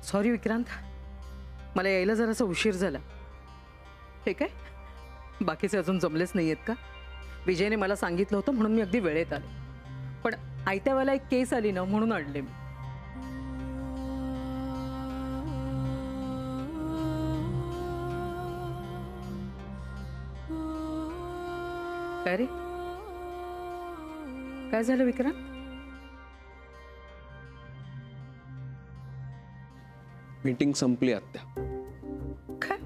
Sorry Vikrant, मला यायला जरासा उशीर झाला. हे काय, बाकीचे अजून जमलेच नाही आहेत का? विजयने मला सांगितलं होतं म्हणून मी अगदी वेळेत आले, पण आयत्या वेळेला एक केस आली ना म्हणून अडले मी. काय रे, काय झालं विक्रांत? मीटिंग संपली आत्या. काय?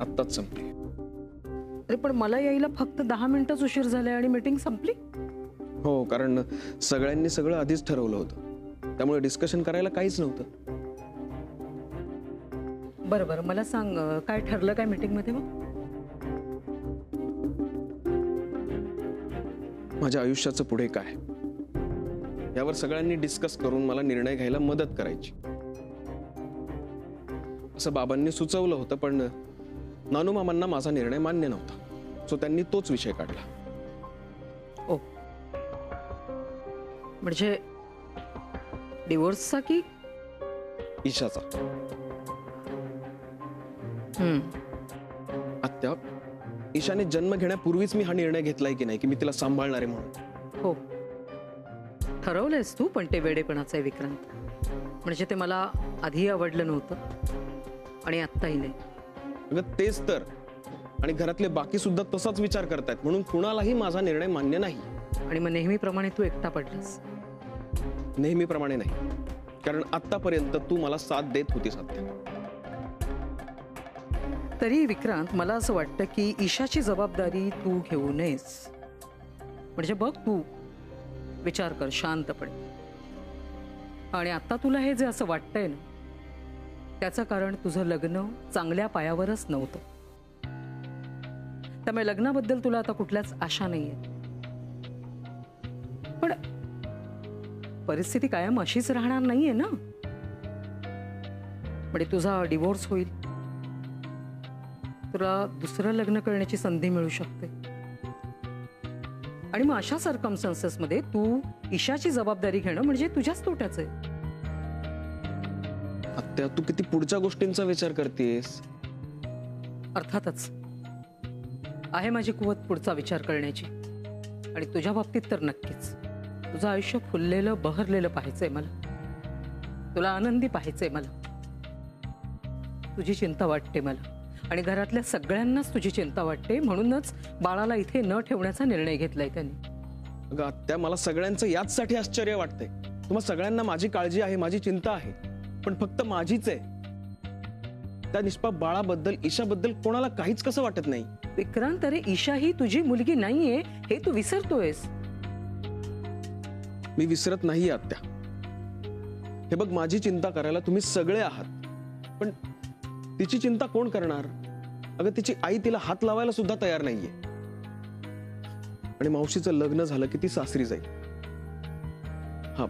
आत्ताच संपली. अरे पण मला यायला फक्त 10 मिनिटच उशीर झाले आणि मीटिंग संपली. हो, कारण सगळ्यांनी सगळं आधीच ठरवलं होतं, त्यामुळे डिस्कशन करायला काहीच नव्हतं. बरं बरं, मला सांग काय ठरलं काय मीटिंग मध्ये? मग माझ्या आयुष्याचं पुढे काय यावर सगळ्यांनी डिस्कस करून मला निर्णय घ्यायला मदत करायची असं बाबांनी सुचवलं होतं, पण नानू मामांना माझा निर्णय मान्य नव्हता, सो त्यांनी तोच विषय काढला. ओ, म्हणजे डिवोर्सचा की ईशाचा? आत्या, ईशाने जन्म घेण्यापूर्वीच मी हा निर्णय घेतलाय की नाही की मी तिला सांभाळणार आहे म्हणून. हो, ठरवलंयस तू, पण ते वेडेपणाचं आहे विक्रांत. म्हणजे ते मला आधी आवडलं नव्हतं आणि आत्ताही नाही. अगं तेच तर, आणि घरातले बाकी सुद्धा तसाच विचार करतायत, म्हणून कुणालाही माझा निर्णय मान्य नाही. आणि मग नेहमीप्रमाणे तू एकटा पडलास? नेहमीप्रमाणे नाही, कारण आतापर्यंत तू मला साथ देत होतीस आत्या. तरी विक्रांत, मला असं वाटतं की ईशाची जबाबदारी तू घेऊ नयेस. म्हणजे बघ, तू विचार कर शांतपणे. आणि आता तुला हे जे असं वाटतंय ना, त्याचं कारण तुझं लग्न चांगल्या पायावरच नव्हतं. त्यामुळे लग्नाबद्दल तुला आता कुठल्याच आशा नाहीये. पण परिस्थिती कायम अशीच राहणार नाहीये ना. म्हणजे तुझा डिवोर्स होईल, तुला दुसरं लग्न करण्याची संधी मिळू शकते, आणि मग अशा सर्कमस्टन्सेस मध्ये तू ईशाची जबाबदारी घेणं म्हणजे तुझ्याच तोट्याचं आहे. आत्या, तू किती पुढच्या गोष्टींचा विचार करतेस. अर्थातच आहे माझी कुवत पुढचा विचार करण्याची, आणि तुझ्या बाबतीत तर नक्कीच. तुझं आयुष्य फुललेलं बहरलेलं पाहायचंय मला, तुला आनंदी पाहायचंय मला. तुझी चिंता वाटते मला, आणि घरातल्या सगळ्यांनाच तुझी चिंता वाटते, म्हणूनच बाळाला इथे न ठेवण्याचा निर्णय घेतलाय त्यांनी. अगं आत्या, मला सगळ्यांचं याचसाठी आश्चर्य वाटतंय. तुम्हा सगळ्यांना माझी काळजी आहे, माझी चिंता आहे, पण फक्त माझीच आहे. त्या निष्पाप बाळाबद्दल, ईशाबद्दल कोणाला काहीच कसं वाटत नाही. विक्रांत, अरे ईशा ही तुझी मुलगी नाहीये हे तू विसरतोयस. मी विसरत नाही आत्या. हे बघ, माझी चिंता करायला तुम्ही सगळे आहात, पण तिची चिंता कोण करणार? अगं तिची आई तिला हात लावायला सुद्धा तयार नाहीये, आणि मावशीचं लग्न झालं की ती सासरी जाईल. हा,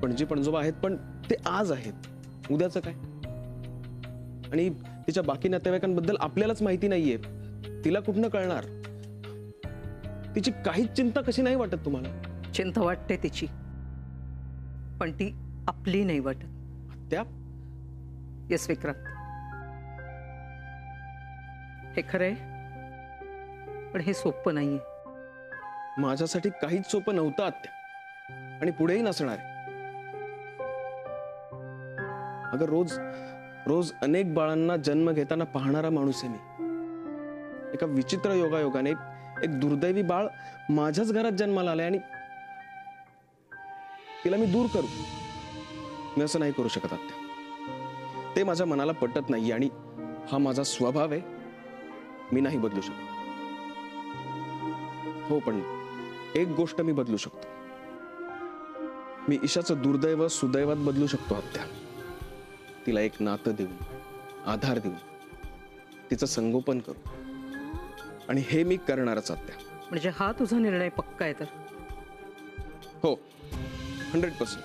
पणजी पणजोबा आहेत, पण ते आज आहेत, उद्याचं काय? आणि तिच्या बाकी नातेवाईकांबद्दल आपल्यालाच माहिती नाहीये, तिला कुठनं कळणार? तिची काहीच चिंता कशी नाही वाटत तुम्हाला? चिंता वाटते तिची, पण ती आपली नाही वाटत. त्या येस विक्रांत, हे खरंय, पण हे सोपं नाहीये. माझ्यासाठी काहीच सोपं नव्हतं आत्या, आणि पुढेही नसणार. अगं रोज रोज अनेक बाळांना जन्म घेताना पाहणारा माणूस आहे मी. एका विचित्र योगायोगाने एक दुर्दैवी बाळ माझ्याच घरात जन्माला आले, आणि तिला मी दूर करू? मी असं नाही करू शकत आत्या. ते माझ्या मनाला पटत नाही, आणि हा माझा स्वभाव आहे, मी नाही बदलू शकत. हो, पण एक गोष्ट मी बदलू शकतो. मी ईशाचं दुर्दैव सुदैवात बदलू शकतो आत्या. तिला एक नातं देऊन, आधार देऊन, तिचं संगोपन करू, आणि हे मी करणारच आत्या. म्हणजे हा तुझा निर्णय पक्का आहे तर? हो, 100%.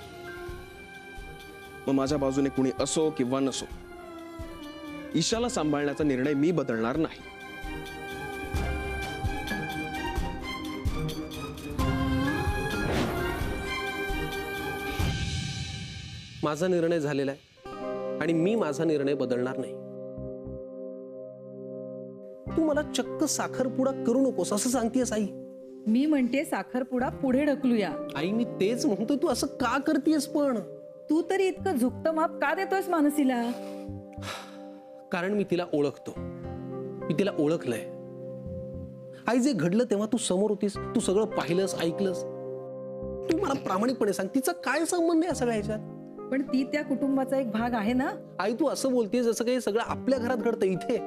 मग माझ्या बाजूने कुणी असो किंवा नसो, ईशाला सांभाळण्याचा निर्णय मी बदलणार नाही. माझा निर्णय झालेला आहे आणि मी माझा निर्णय बदलणार नाही. तू मला चक्क साखरपुडा करू नकोस असं सांगतेस आई. मी म्हणते साखरपुडा पुढे ढकलूया. आई मी तेच म्हणतोय, तू असं का करतेस? पण तू तरी इतकं झुकतं माप का देतोयस मानसीला? कारण मी तिला ओळखतो, मी तिला ओळखलंय. आई जे घडलं तेव्हा तू समोर होतीस, तू सगळं पाहिलंस ऐकलंस. तू मला प्रामाणिकपणे सांग, तिचा काय संबंध आहे या सगळ्या ह्याच्यात? पण ती त्या कुटुंबाचा एक भाग आहे ना. आई तू असं बोलतेस जसं काही सगळं आपल्या घरात घडतंय इथे.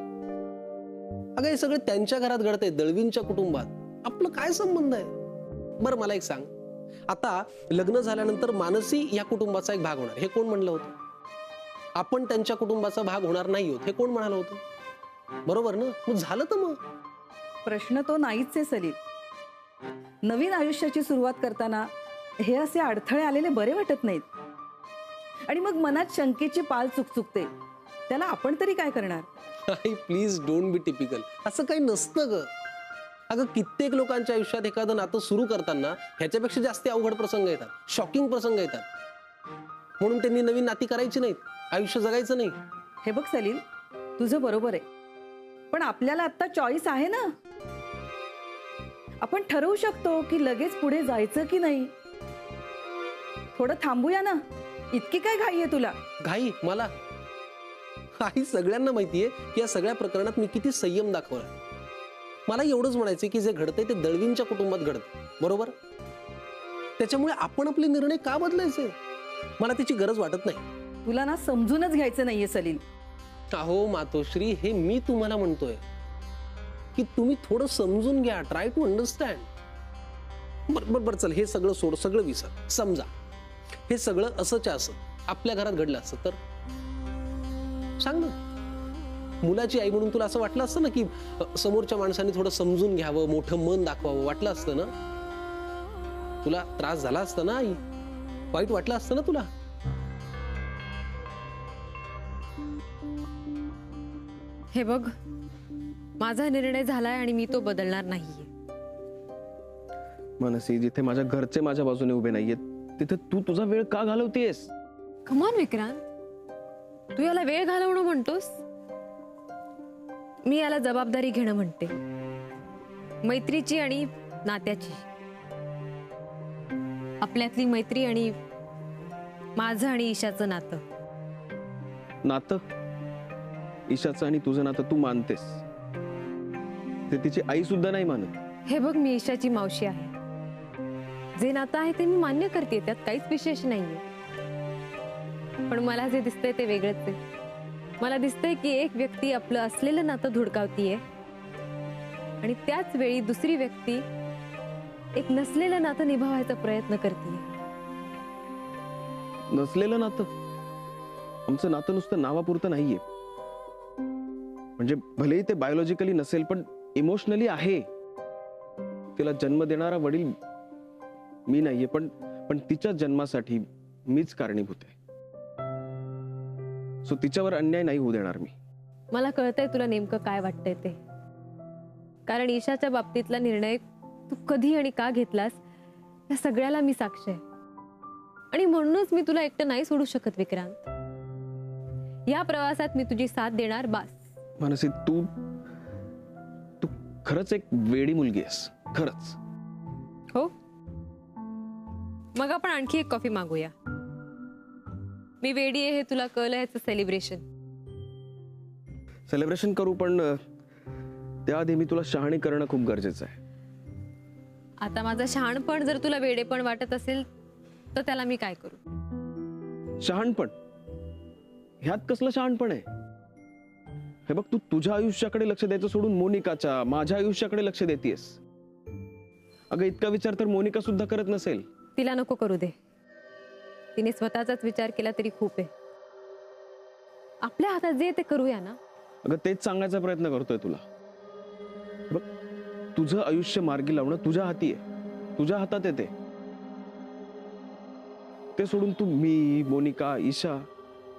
अगं हे सगळं त्यांच्या घरात घडतंय, दळवींच्या कुटुंबात. आपलं काय संबंध आहे? बरं मला एक सांग, आता लग्न झाल्यानंतर मानसी या कुटुंबाचा एक भाग होणार हे कोण म्हणलं होतं? आपण त्यांच्या कुटुंबाचा भाग होणार नाही होत हे कोण म्हणालं होतं? बरोबर ना? मग झालं तर मग. प्रश्न तो नाहीच आहे सलील. नवीन आयुष्याची सुरुवात करताना हे असे अडथळे आलेले बरे वाटत नाहीत. आणि मग मनात शंकेची पाल चुकचुकते. त्याला आपण तरी काय करणार? आई प्लीज डोंट बी टिपिकल. असं काही नसतं ग. अगं कित्येक लोकांच्या आयुष्यात एखादं नातं सुरू करताना ह्याच्यापेक्षा जास्त अवघड प्रसंग येतात, शॉकिंग प्रसंग येतात. म्हणून त्यांनी नवीन नाती करायची नाहीत, आयुष्य जगायचं नाही. हे बघ सलील, तुझं बरोबर आहे. पण आपल्याला आता चॉईस आहे ना. आपण ठरवू शकतो की लगेच पुढे जायचं की नाही. थोडं थांबूया ना. इतकी काय घाई आहे तुला? घाई मला? आई सगळ्यांना माहितीये की या सगळ्या प्रकरणात मी किती संयम दाखवला. मला एवढंच म्हणायचं की जे घडतंय ते दळवींच्या कुटुंबात घडतंय, बरोबर? त्याच्यामुळे आपण आपले निर्णय का बदलायचे? मला त्याची गरज वाटत नाही. तुला ना समजूनच घ्यायचं नाहीये सलील. अहो मातोश्री, हे मी तुम्हाला म्हणतोय की तुम्ही थोडं समजून घ्या. Try to understand. बरोबर चल, हे सगळं सोड, सगळं विसर. समजा हे सगळं असंच्या असं आपल्या घरात घडलं असतं तर सांग ना. मुलाची आई म्हणून तुला असं वाटलं असतं ना की समोरच्या माणसाने थोडं समजून घ्यावं, मोठं मन दाखवावं, वाटलं असतं ना? तुला त्रास झाला असता ना आई? वाईट वाटलं असतं ना तुला? हे बघ, माझा निर्णय झालाय आणि मी तो बदलणार नाहीये. मनसी, जिथे माझ्या घरचे माझ्या बाजूने उभे नाहीयेत तिथे तू तुझा वेळ का घालवतेस? कमॉन विक्रांत, तू याला वेळ घालवणं म्हणतोस, मी याला जबाबदारी घेणं म्हणते. मैत्रीची आणि नात्याची. आपल्यातली मैत्री आणि माझं आणि ईशाचं नातं. नातं? ईशाचं आणि तुझं नातं तू मानतेस, ते तिची आई सुद्धा नाही मानत. हे बघ, मी ईशाची मावशी आहे. जे नातं आहे ते मी मान्य करते, त्यात काहीच विशेष नाहीये. पण मला जे दिसतंय ते वेगळंच आहे. मला दिसतंय की एक व्यक्ती आपलं असलेलं नातं धुडकावतीये आणि त्याच वेळी दुसरी व्यक्ती एक नसलेलं नातं निभावायचा प्रयत्न करते. नसलेलं नातं? आमचं नातं नुसतं नावापुरतं नाहीये. म्हणजे भलेही ते बायोलॉजिकली नसेल पण इमोशनली आहे. तिला जन्म देणारा वडील मी नाहीये, पण तिच्या जन्मासाठी मीच कारणीभूत आहे. सो तिच्यावर अन्याय नाही होऊ देणार मी. मला कळतंय तुला नेमकं काय वाटतंय ते. कारण ईशाच्या बाबतीतला निर्णय तू कधी आणि का घेतलास या सगळ्याला मी साक्ष आहे. आणि म्हणूनच मी तुला एकटं नाही सोडू शकत विक्रांत. या प्रवासात मी तुझी साथ देणार. बास. मनसी, तू खरंच एक वेडी मुलगी आहेस, खरंच. हो, मग आपण आणखी एक कॉफी मागूया. मी वेडी आहे हे तुला कळलं, याचं सेलिब्रेशन करू, पण त्याआधी मी तुला शहाणी करणं खूप गरजेचं आहे. आता माझं शहाणपण जर तुला वेडेपण वाटत असेल तर त्याला मी काय करू? शहाणपण? ह्यात कसलं शहाणपण आहे? हे बघ, तू तुझ्या आयुष्याकडे लक्ष द्यायचं सोडून मोनिकाच्या, माझ्या आयुष्याकडे लक्ष देतेस. अगं इतका विचार तर मोनिका सुद्धा करत नसेल. तिला नको करू दे. तिने स्वतःचाच विचार केला तरी खूप आहे. आपल्या हातात जे ते करूया ना. अगं तेच सांगायचा प्रयत्न करतोय तुला. बघ, तुझं आयुष्य मार्गी लावणं तुझ्या हाती आहे, तुझ्या हातात येते. ते सोडून तू मी, मोनिका, ईशा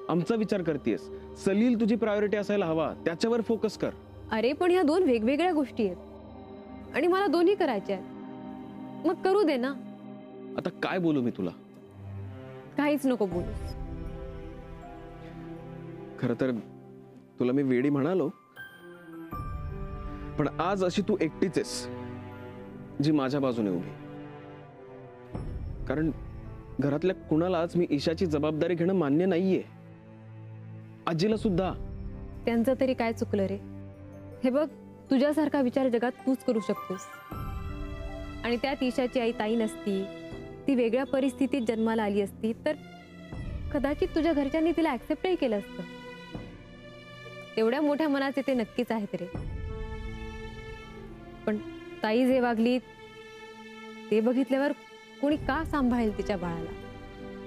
आमचा विचार करतेस. सलील तुझी प्रायोरिटी असायला हवा, त्याच्यावर फोकस कर. अरे पण ह्या दोन वेगवेगळ्या गोष्टी आहेत आणि मला दोन्ही करायच्या आहेत. मग करू दे ना. आता काय बोलू मी तुला? काहीच नको बोलूस. खरं तर तुला मी वेडी म्हणालो, पण आज अशी तू एकटीच आहेस जी माझ्या बाजूने उभी. कारण घरातल्या कुणालाच मी ईशाची जबाबदारी घेणं मान्य नाहीये. आजीला सुद्धा. त्यांचं तरी काय चुकलं रे? हे बघ, तुझ्यासारखा विचार जगात तूच करू शकतोस. आणि त्यात ईशाची आई ताई नसती, ती वेगळ्या परिस्थितीत जन्माला आली असती तर कदाचित तुझ्या घरच्यांनी तिला ऍक्सेप्टही केलं असतं. एवढ्या मोठ्या मनाचे ते नक्कीच आहेत रे. पण ताई जे वागली ते बघितल्यावर कोणी का सांभाळेल तिच्या बाळाला?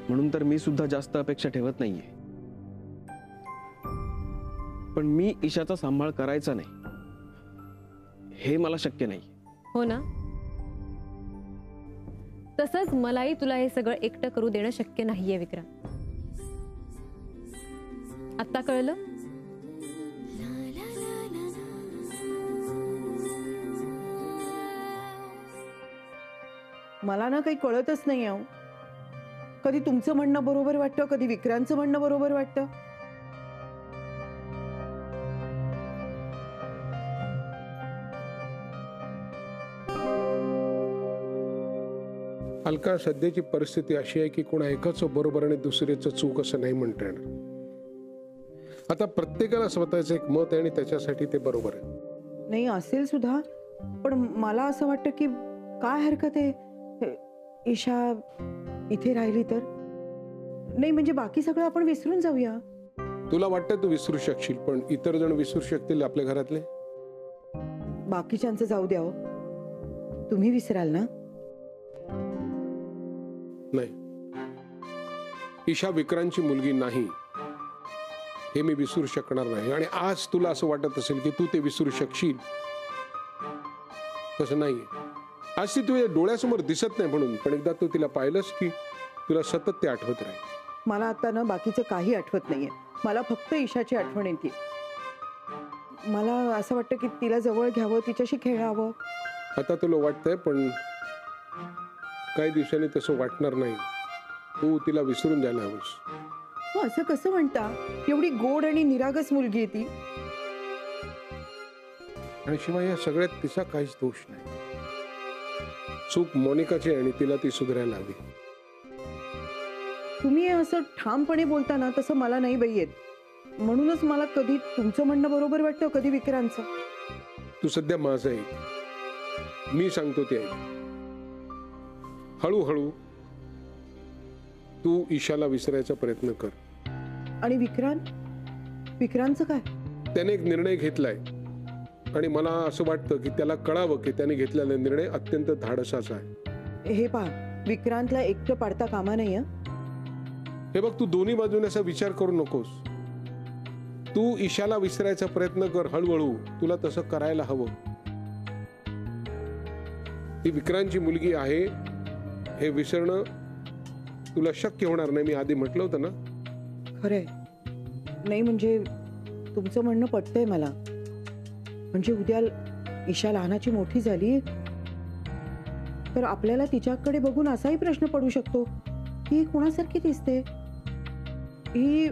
म्हणून तर मी सुद्धा जास्त अपेक्षा ठेवत नाहीये. पण मी ईशाचा सांभाळ करायचा नाही हे मला शक्य नाही. हो ना? तसंच मलाही तुला हे सगळं एकटं करू देणं शक्य नाहीये विक्रांत. आता कळलं? मला ना काही कळतच नाही अहो. कधी तुमचं म्हणणं बरोबर वाटतं, कधी विक्रांतचं म्हणणं बरोबर वाटतं. अलका, सध्याची परिस्थिती अशी आहे की कोणा एकाचं बरोबर आणि दुसऱ्याचं चूक असं नाही म्हणता येणार. आता प्रत्येकाला स्वतःचं एक मत आहे आणि त्याच्यासाठी ते बरोबर आहे. नाही असेल सुद्धा, पण मला असं वाटतं की काय हरकत आहे ईशा इथे राहिली तर. नाही म्हणजे बाकी सगळं आपण विसरून जाऊया. तुला वाटतं तू विसरू शकशील, पण इतर जण विसरू शकतील आपल्या घरातले? बाकीच्यांचं जाऊ द्या हो. तुम्ही विसराल ना? नाही, ईशा विक्रांतची मुलगी नाही हे मी विसरू शकणार नाही. आणि आज तुला असं वाटत असेल की तू ते विसरू शकशील, तसं नाहीये. आज ती तुझ्या डोळ्यासमोर दिसत नाही म्हणून, पण एकदा तू तिला पाहिलंस की तुला सतत ते आठवत राहील. मला आता ना बाकीचं काही आठवत नाहीये. मला फक्त ईशाची आठवण येते. मला असं वाटतं की तिला जवळ घ्यावं, तिच्याशी खेळावं. आता तुला वाटतंय, पण काही दिवसांनी तसं वाटणार नाही. तू तिला विसरून जायला हवंस. हो, असं कसं म्हणता? एवढी गोड आणि निरागस मुलगी आहे ती. आणि शिवाय या सगळ्यात तिचा काहीच दोष नाही. चूक मोनिकाची आणि तिला ती सुधारायला हवी. तुम्ही असं ठामपणे बोलता ना, तसं मला नाही बाई येत. म्हणूनच मला कधी तुमचं म्हणणं बरोबर वाटतं, कधी विक्रांतचं. तू सध्या माझं आहे, मी सांगतो ते ऐक. हळूहळू तू ईशाला विसरायचा प्रयत्न कर. आणि विक्रांतचं काय? त्याने एक निर्णय घेतलाय आणि मला असं वाटतं की त्याला कळावं की त्याने घेतलेला निर्णय अत्यंत धाडसाचा आहे. हे पहा, विक्रांतला एकटं पाडता कामा नाही हं. हे बघ, तू दोन्ही बाजूने असा विचार करू नकोस. तू ईशाला विसरायचा प्रयत्न कर हळूहळू. तुला तसं करायला हवं. ती विक्रांतची मुलगी आहे हे विसरणं तुला शक्य होणार नाही. मी आधी म्हटलं होतं ना. खरंय. नाही म्हणजे तुमचं म्हणणं पटतंय मला. म्हणजे उद्या ईशा लहानाची मोठी झाली तर आपल्याला तिच्याकडे बघून असाही प्रश्न पडू शकतो की ही कोणासारखी दिसते, ही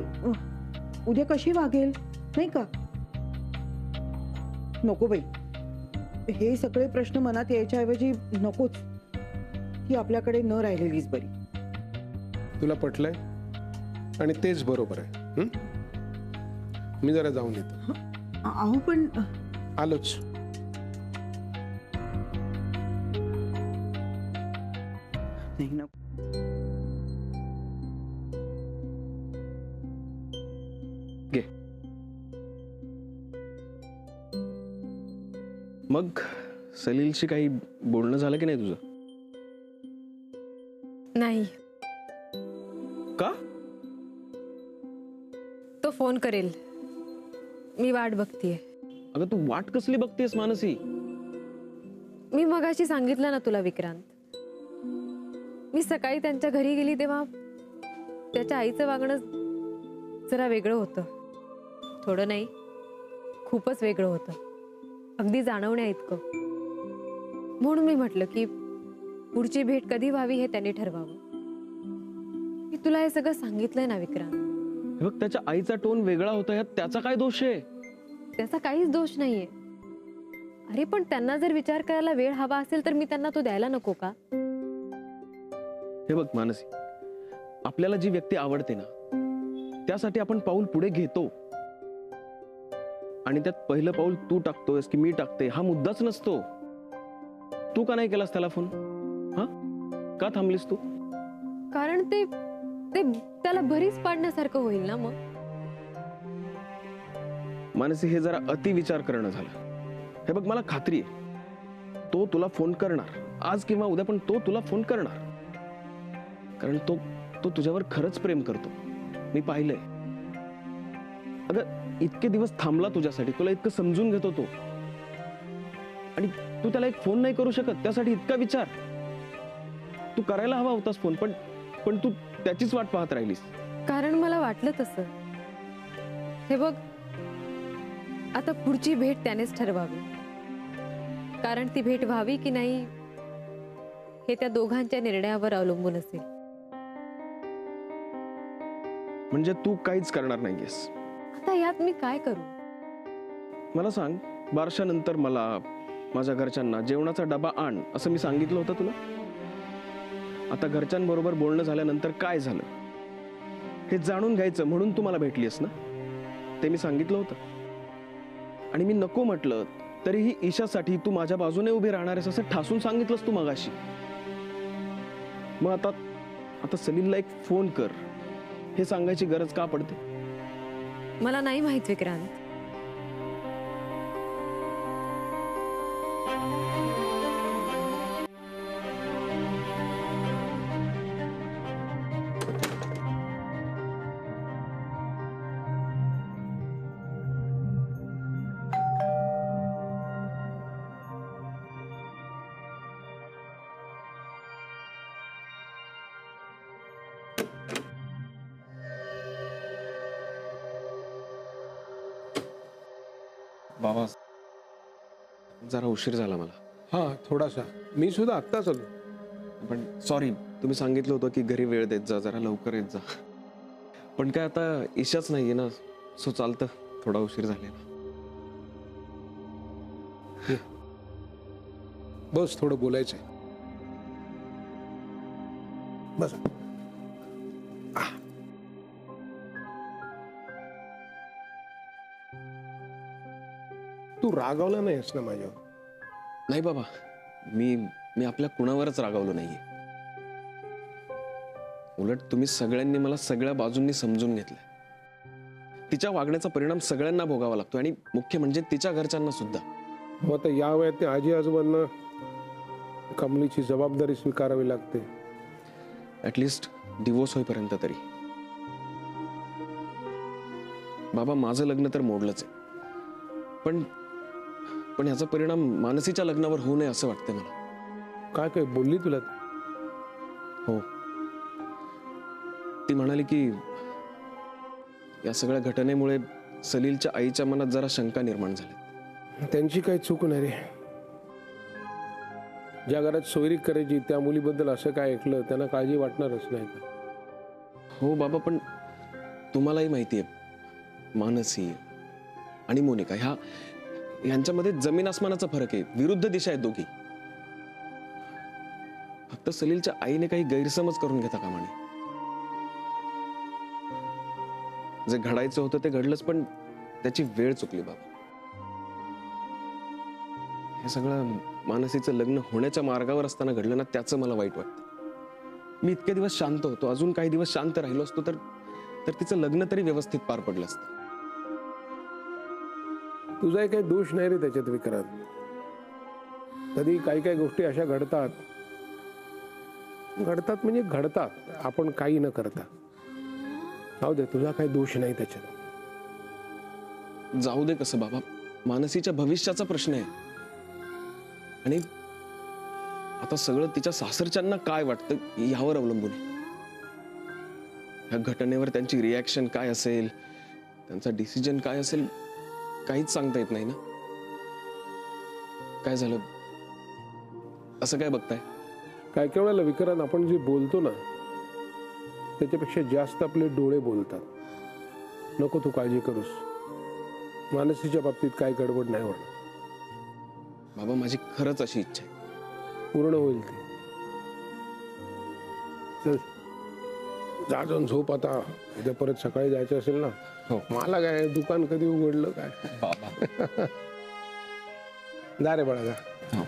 उद्या कशी वागेल, नाही का? नको बाई, हे सगळे प्रश्न मनात यायच्या ऐवजी नकोच. ती आपल्याकडे न राहिलेलीच बरी. तुला पटलंय आणि तेच बरोबर आहे. मी जरा जाऊन येतो. अहो पण आलोच. नाही नको. घे. मग सलीलशी काही बोलणं झालं की नाही तुझं? नाही. का? तो फोन करेल, मी वाट बघतीये. अगं तू वाट कसली बघतेस मानसी? मी मगाशी सांगितलं ना तुला विक्रांत, मी सकाळी त्यांच्या घरी गेली तेव्हा त्याच्या आईचं वागणं जरा वेगळं होतं. थोडं नाही, खूपच वेगळं होतं, अगदी जाणवण्या इतकं. म्हणून मी म्हटलं की पुढची भेट कधी व्हावी हे त्यांनी ठरवावं. मी तुला हे सगळं सांगितलंय ना विक्रांत. हे बघ, त्याच्या आईचा टोन वेगळा होता, यात त्याचा काय दोष आहे? त्याचा काहीच दोष नाहीये. अरे पण त्यांना जर विचार करायला वेळ हवा असेल तर मी त्यांना तो द्यायला नको का? हे बघ मानसी, आपल्याला जी व्यक्ती आवडते ना त्यासाठी आपण पाऊल पुढे घेतो, आणि त्यात पहिलं पाऊल तू टाकतोयस की मी टाकते हा मुद्दाच नसतो. तू का नाही केलास त्याला फोन? हा, का थांबलीस तू? कारण ते ते त्याला भरीच पाडण्यासारखं होईल ना मग. मानसी, हे जरा अति विचार करणं झालं. हे बघ, मला खात्री आहे तो तुला फोन करणार, आज किंवा उद्या, पण तो तुला फोन करणार. कारण तो तुझ्यावर खरंच प्रेम करतो, मी पाहिलंय. अगं, इतके दिवस थांबला तुझ्यासाठी, तुला इतकं समजून घेतो तो, आणि तू त्याला एक फोन नाही करू शकत, त्यासाठी इतका विचार. तू करायला हवा होतास फोन, पण तू त्याचीच वाट पाहत राहिलीस. कारण मला वाटलं तसं. हे बघ, आता पुढची भेट त्यानेच ठरवावी. कारण ती भेट व्हावी की नाही हे त्या दोघांच्या निर्णयावर अवलंबून असेल. म्हणजे तू काहीच करणार नाहीयेस? आता यात मी काय करू? मला सांग, बारशानंतर मला, माझ्या घरच्यांना जेवणाचा डबा आण असं मी सांगितलं होतं तुला? आता घरच्यांबरोबर बोलणं झाल्यानंतर काय झालं हे जाणून घ्यायचं म्हणून तू मला भेटलीस ना, ते मी सांगितलं होतं. आणि मी नको म्हटलं तरीही ईशासाठी तू माझ्या बाजूने उभी राहणार आहेस असं ठासून सांगितलंस तू मगाशी. मग आता सलीलला एक फोन कर हे सांगायची गरज का पडते? मला नाही माहित विक्रांत. बाबा, जरा उशीर झाला मला. हा, थोडासा. मी सुद्धा आत्ताच आलो. पण सॉरी, तुम्ही सांगितलं होतं की घरी वेळ देत जा, जरा लवकर येत जा. पण काय आता ईशाच नाहीये ना, सो चालतं, थोडा उशीर झालेला. बस, थोडं बोलायचंय. बस. तू रागावला नाहीस ना माझ्यावर? नाही बाबा, मी आपल्या कुणावरच रागावलो नाहीये. उलट तुम्ही सगळ्यांनी मला सगळ्या बाजूंनी समजून घेतलंय. तिच्या वागण्याचा परिणाम सगळ्यांना भोगावा लागतो, आणि मुख्य म्हणजे तिच्या घरच्यांना सुद्धा. हो, आता या वयात ते आजी आजोबांना कमलीची जबाबदारी स्वीकारावी लागते. ऍटलिस्ट डिवोर्स होईपर्यंत तरी. बाबा, माझं लग्न तर मोडलंच आहे, पण याचा परिणाम मानसीच्या लग्नावर होऊ नये असं वाटतंय मला. काय काय बोलली तुला? हो, ती म्हणाली की या सगळ्या घटनेमुळे सलीलच्या आईच्या मनात जरा शंका निर्माण झाली. त्यांची काही चूक नाही रे. ज्या घरात सोयरीक करायची त्या मुलीबद्दल असं काय ऐकलं, त्यांना काळजी वाटणारच नाही का? हो बाबा, पण तुम्हालाही माहिती आहे, मानसी आणि मोनिका यांच्यामध्ये जमीन आसमानाचा फरक आहे. विरुद्ध दिशा आहेत दोघी. फक्त सलीलच्या आईने काही गैरसमज करून घेता कामा नये. जे घडायचं होतं ते घडलंच, पण त्याची वेळ चुकली बाबा. हे सगळं मानसीचं लग्न होण्याच्या मार्गावर असताना घडलं ना, त्याचं मला वाईट वाटतं. मी इतके दिवस शांत होतो, अजून काही दिवस शांत राहिलो असतो तर तिचं लग्न तरी व्यवस्थित पार पडलं असतं. तुझाही काही दोष नाही रे त्याच्यात विक्रांत. कधी काही काही गोष्टी अशा घडतात म्हणजे घडतात, आपण काही न करता. जाऊ दे, तुझा काही दोष नाही त्याच्यात. जाऊ दे कसं बाबा, मानसीच्या भविष्याचा प्रश्न आहे. आणि आता सगळं तिच्या सासरच्यांना काय वाटतं यावर अवलंबून आहे. ह्या घटनेवर त्यांची रिॲक्शन काय असेल, त्यांचा डिसिजन काय असेल, काहीच सांगता येत नाही ना. काय झालं असं काय बघताय? काय काय वेळेला विक्रांत, आपण जे बोलतो ना त्याच्यापेक्षा जास्त आपले डोळे बोलतात. नको तू काळजी करूस. मानसीच्या बाबतीत काय गडबड नाही होणार. बाबा माझी खरंच अशी इच्छा आहे. पूर्ण होईल ती. चल जा जाऊन झोप आता. उद्या परत सकाळी जायचं असेल ना. हो. मला काय दुकान कधी उघडलं काय. बाबा जा रे बाळा जा. हो.